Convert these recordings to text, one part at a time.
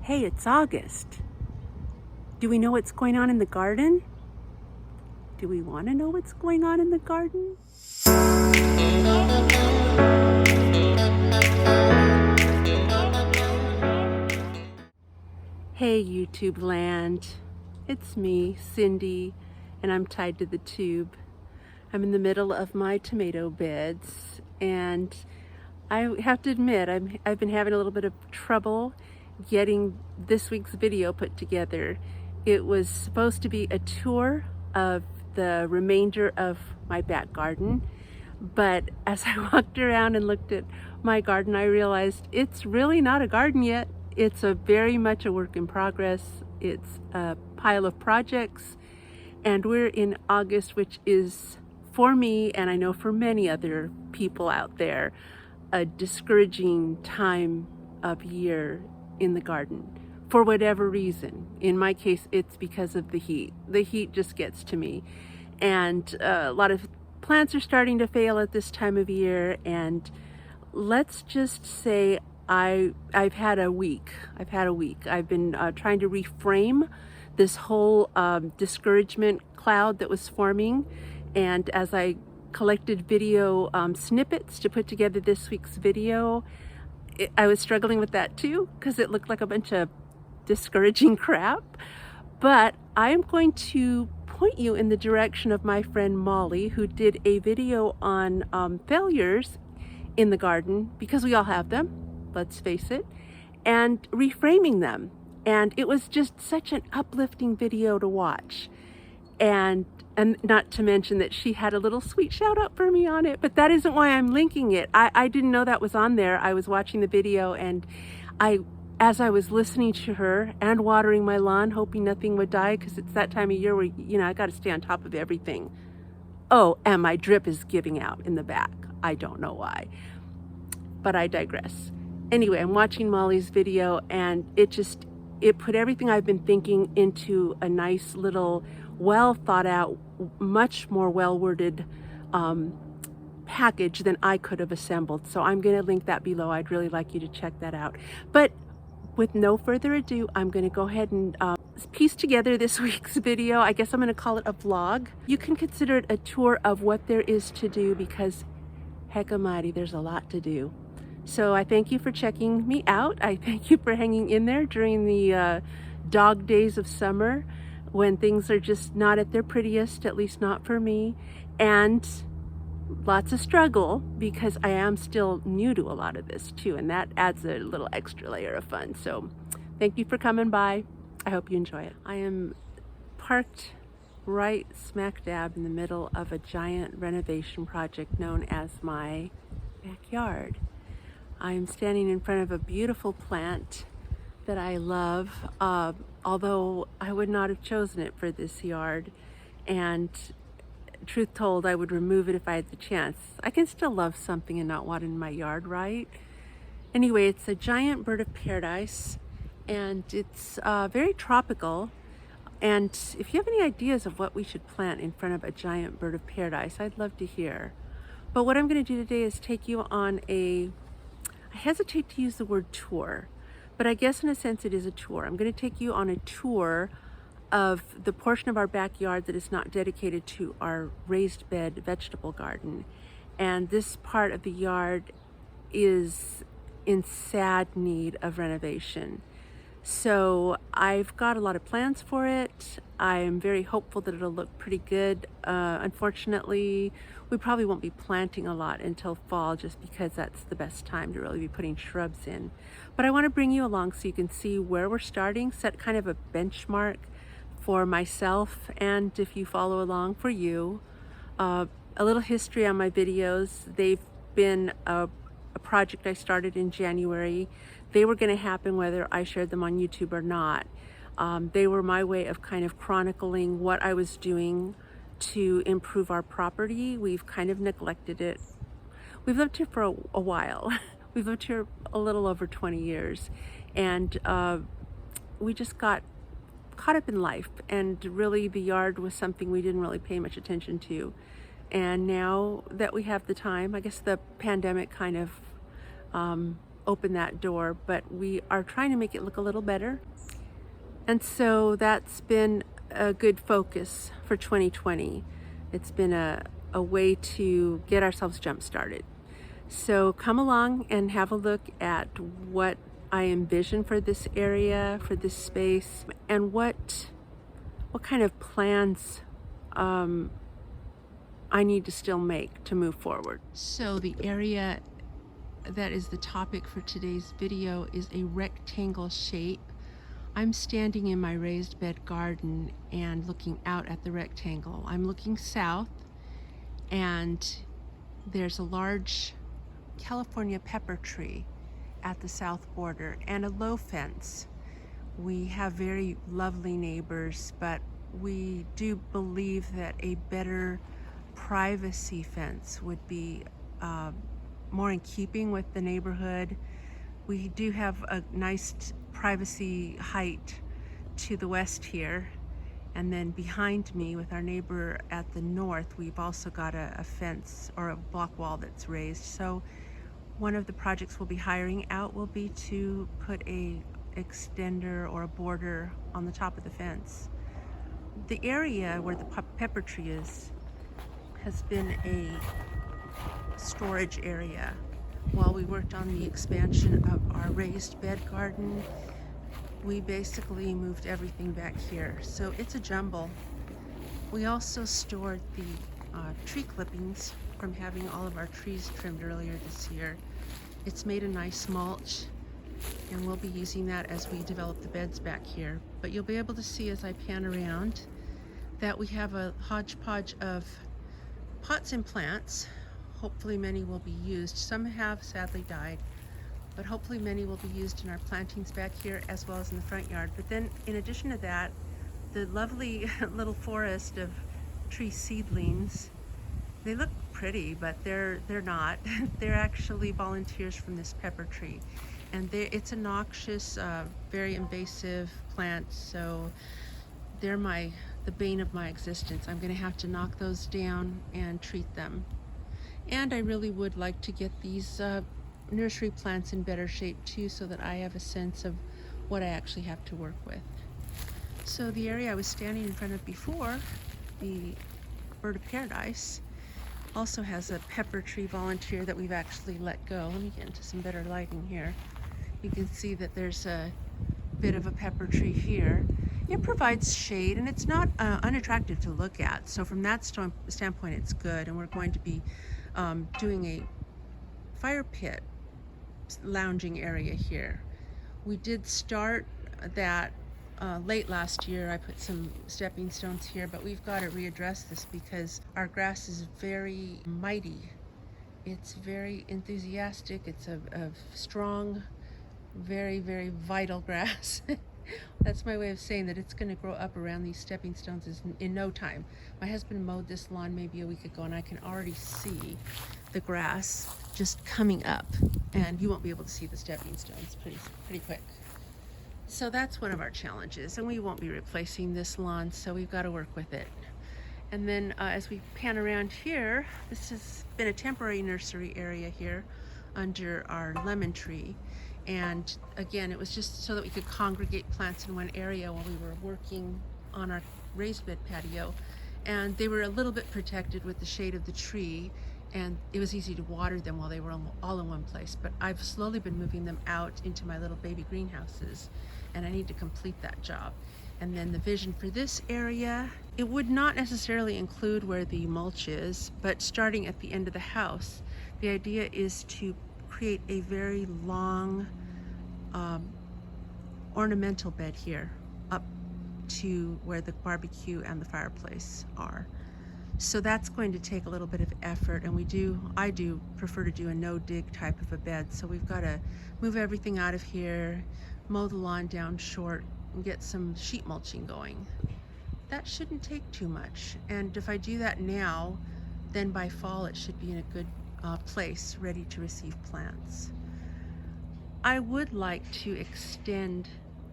Hey, it's August. Do we know what's going on in the garden? Do we want to know what's going on in the garden? Hey, YouTube land. It's me, Cindy, and I'm tied to the tube. I'm in the middle of my tomato beds, and I have to admit, I've been having a little bit of trouble getting this week's video put together. It was supposed to be a tour of the remainder of my back garden, but as I walked around and looked at my garden, I realized it's really not a garden yet. It's very much a work in progress. It's a pile of projects, and we're in August, which is, for me, and I know for many other people out there, a discouraging time of year in the garden for whatever reason. In my case, it's because of the heat. The heat just gets to me, and a lot of plants are starting to fail at this time of year, and let's just say I've had a week. I've been trying to reframe this whole discouragement cloud that was forming, and as I collected video snippets to put together this week's video, I was struggling with that too, because it looked like a bunch of discouraging crap. But I am going to point you in the direction of my friend Molly, who did a video on failures in the garden, because we all have them, let's face it, and reframing them. And it was just such an uplifting video to watch. And not to mention that she had a little sweet shout out for me on it, but that isn't why I'm linking it. I didn't know that was on there. I was watching the video, and as I was listening to her and watering my lawn, hoping nothing would die, because it's that time of year where, I got to stay on top of everything. Oh, and my drip is giving out in the back. I don't know why, but I digress. Anyway, I'm watching Molly's video, and it put everything I've been thinking into a nice little, well thought out, much more well worded package than I could have assembled. So I'm going to link that below. I'd really like you to check that out. But with no further ado, I'm going to go ahead and piece together this week's video. I guess I'm going to call it a vlog. You can consider it a tour of what there is to do, because heck-a-mighty, there's a lot to do. So I thank you for checking me out. I thank you for hanging in there during the dog days of summer, when things are just not at their prettiest, at least not for me, and lots of struggle, because I am still new to a lot of this too, and that adds a little extra layer of fun. So thank you for coming by. I hope you enjoy it. I am parked right smack dab in the middle of a giant renovation project known as my backyard. I'm standing in front of a beautiful plant that I love, although I would not have chosen it for this yard, and truth told, I would remove it if I had the chance. I can still love something and not want it in my yard, right? Anyway, it's a giant bird of paradise, and it's very tropical. And if you have any ideas of what we should plant in front of a giant bird of paradise, I'd love to hear. But what I'm going to do today is take you on I hesitate to use the word tour, but I guess in a sense it is a tour. I'm going to take you on a tour of the portion of our backyard that is not dedicated to our raised bed vegetable garden. And this part of the yard is in sad need of renovation. So I've got a lot of plans for it. I am very hopeful that it'll look pretty good. Unfortunately, we probably won't be planting a lot until fall, just because that's the best time to really be putting shrubs in. But I want to bring you along so you can see where we're starting, set kind of a benchmark for myself, and if you follow along, for you. A little history on my videos. They've been a project I started in January. They were going to happen whether I shared them on YouTube or not. They were my way of kind of chronicling what I was doing to improve our property. We've kind of neglected it. We've lived here for a while. We've lived here a little over 20 years, and we just got caught up in life, and really the yard was something we didn't really pay much attention to. And now that we have the time, I guess the pandemic kind of open that door, but we are trying to make it look a little better. And so that's been a good focus for 2020. It's been a way to get ourselves jump started. So come along and have a look at what I envision for this area, for this space, and what kind of plans I need to still make to move forward. So the area that is the topic for today's video is a rectangle shape. I'm standing in my raised bed garden and looking out at the rectangle. I'm looking south, and there's a large California pepper tree at the south border and a low fence. We have very lovely neighbors, but we do believe that a better privacy fence would be more in keeping with the neighborhood. We do have a nice privacy height to the west here, and then behind me with our neighbor at the north, we've also got a fence or a block wall that's raised. So one of the projects we'll be hiring out will be to put a extender or a border on the top of the fence. The area where the pepper tree is has been a storage area. While we worked on the expansion of our raised bed garden, we basically moved everything back here. So it's a jumble. We also stored the tree clippings from having all of our trees trimmed earlier this year. It's made a nice mulch, and we'll be using that as we develop the beds back here. But you'll be able to see as I pan around that we have a hodgepodge of pots and plants. Hopefully many will be used. Some have sadly died, but hopefully many will be used in our plantings back here as well as in the front yard. But then in addition to that, the lovely little forest of tree seedlings, they look pretty, but they're not. They're actually volunteers from this pepper tree. And it's a noxious, very invasive plant, so they're the bane of my existence. I'm gonna have to knock those down and treat them. And I really would like to get these nursery plants in better shape too, so that I have a sense of what I actually have to work with. So the area I was standing in front of before, the bird of paradise, also has a pepper tree volunteer that we've actually let go. Let me get into some better lighting here. You can see that there's a bit of a pepper tree here. It provides shade, and it's not unattractive to look at. So from that standpoint, it's good. And we're going to be doing a fire pit lounging area here. We did start that late last year. I put some stepping stones here, but we've got to readdress this because our grass is very mighty. It's very enthusiastic. It's a strong, very, very vital grass. That's my way of saying that it's going to grow up around these stepping stones in no time. My husband mowed this lawn maybe a week ago, and I can already see the grass just coming up, and you won't be able to see the stepping stones pretty quick. So that's one of our challenges, and we won't be replacing this lawn, so we've got to work with it. And then as we pan around here, this has been a temporary nursery area here under our lemon tree. And again, it was just so that we could congregate plants in one area while we were working on our raised bed patio. And they were a little bit protected with the shade of the tree, and it was easy to water them while they were all in one place. But I've slowly been moving them out into my little baby greenhouses, and I need to complete that job. And then the vision for this area, it would not necessarily include where the mulch is, but starting at the end of the house, the idea is to create a very long ornamental bed here up to where the barbecue and the fireplace are. So that's going to take a little bit of effort, and I do prefer to do a no dig type of a bed. So we've got to move everything out of here, mow the lawn down short, and get some sheet mulching going. That shouldn't take too much, and if I do that now, then by fall it should be in a good place ready to receive plants. I would like to extend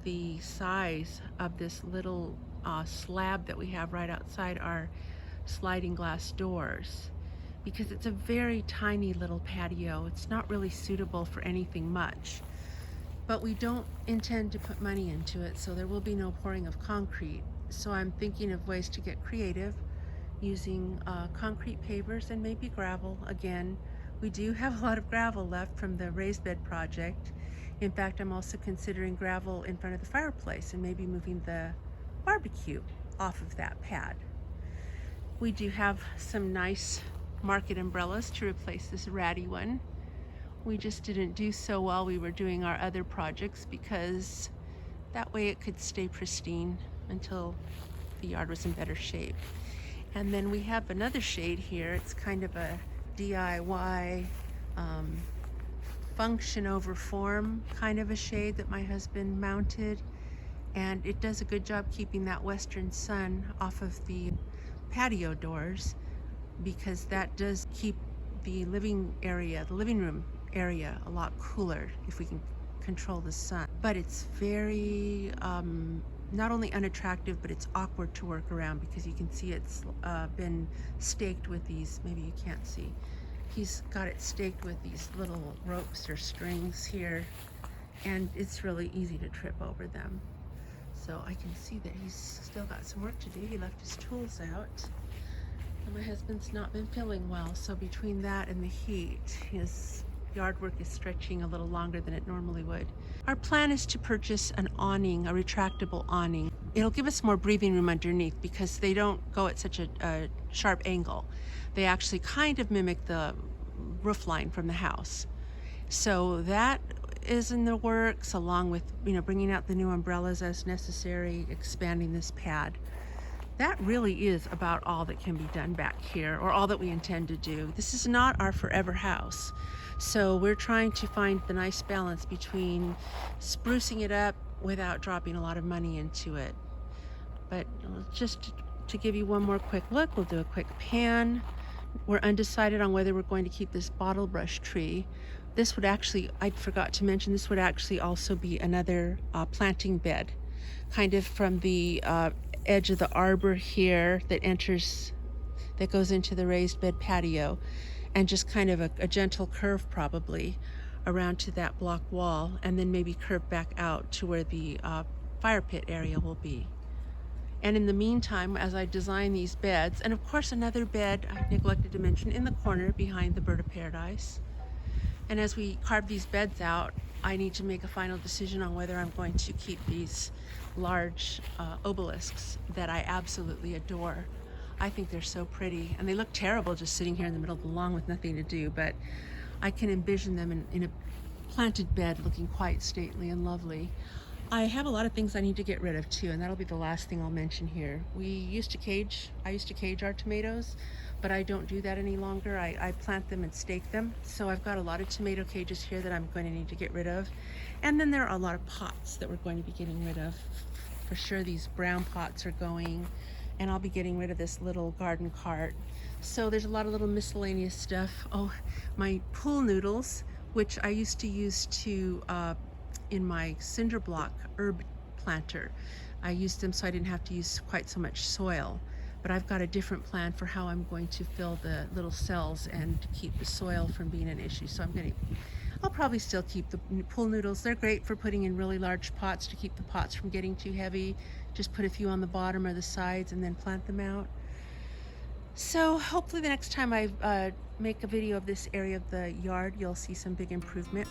the size of this little slab that we have right outside our sliding glass doors, because it's a very tiny little patio. It's not really suitable for anything much. But we don't intend to put money into it, so there will be no pouring of concrete. So I'm thinking of ways to get creative using concrete pavers and maybe gravel again. We do have a lot of gravel left from the raised bed project. In fact, I'm also considering gravel in front of the fireplace and maybe moving the barbecue off of that pad. We do have some nice market umbrellas to replace this ratty one. We just didn't do so while we were doing our other projects because that way it could stay pristine until the yard was in better shape. And then we have another shade here. It's kind of a DIY function over form kind of a shade that my husband mounted, and it does a good job keeping that western sun off of the patio doors, because that does keep the living room area a lot cooler if we can control the sun. But it's very not only unattractive, but it's awkward to work around because you can see it's been staked with these, maybe you can't see, he's got it staked with these little ropes or strings here, and it's really easy to trip over them. So I can see that he's still got some work to do. He left his tools out. And my husband's not been feeling well, so between that and the heat, his yard work is stretching a little longer than it normally would. Our plan is to purchase an awning, a retractable awning. It'll give us more breathing room underneath because they don't go at such a sharp angle. They actually kind of mimic the roof line from the house. So that is in the works, along with, bringing out the new umbrellas as necessary, expanding this pad. That really is about all that can be done back here, or all that we intend to do. This is not our forever house. So we're trying to find the nice balance between sprucing it up without dropping a lot of money into it. But just to give you one more quick look, we'll do a quick pan. We're undecided on whether we're going to keep this bottle brush tree. This would actually, I forgot to mention, this would actually also be another planting bed, kind of from the edge of the arbor here that goes into the raised bed patio, and just kind of a gentle curve probably around to that block wall, and then maybe curve back out to where the fire pit area will be. And in the meantime, as I design these beds, and of course another bed I neglected to mention in the corner behind the bird of paradise. And as we carve these beds out, I need to make a final decision on whether I'm going to keep these large obelisks that I absolutely adore. I think they're so pretty, and they look terrible just sitting here in the middle of the lawn with nothing to do, but I can envision them in a planted bed looking quite stately and lovely. I have a lot of things I need to get rid of too, and that'll be the last thing I'll mention here. I used to cage our tomatoes, but I don't do that any longer. I plant them and stake them. So I've got a lot of tomato cages here that I'm going to need to get rid of. And then there are a lot of pots that we're going to be getting rid of. For sure these brown pots are going, and I'll be getting rid of this little garden cart. So there's a lot of little miscellaneous stuff. Oh, my pool noodles, which I used to use to in my cinder block herb planter. I used them so I didn't have to use quite so much soil. But I've got a different plan for how I'm going to fill the little cells and keep the soil from being an issue. So I'll probably still keep the pool noodles. They're great for putting in really large pots to keep the pots from getting too heavy. Just put a few on the bottom or the sides and then plant them out. So hopefully the next time I make a video of this area of the yard, you'll see some big improvement.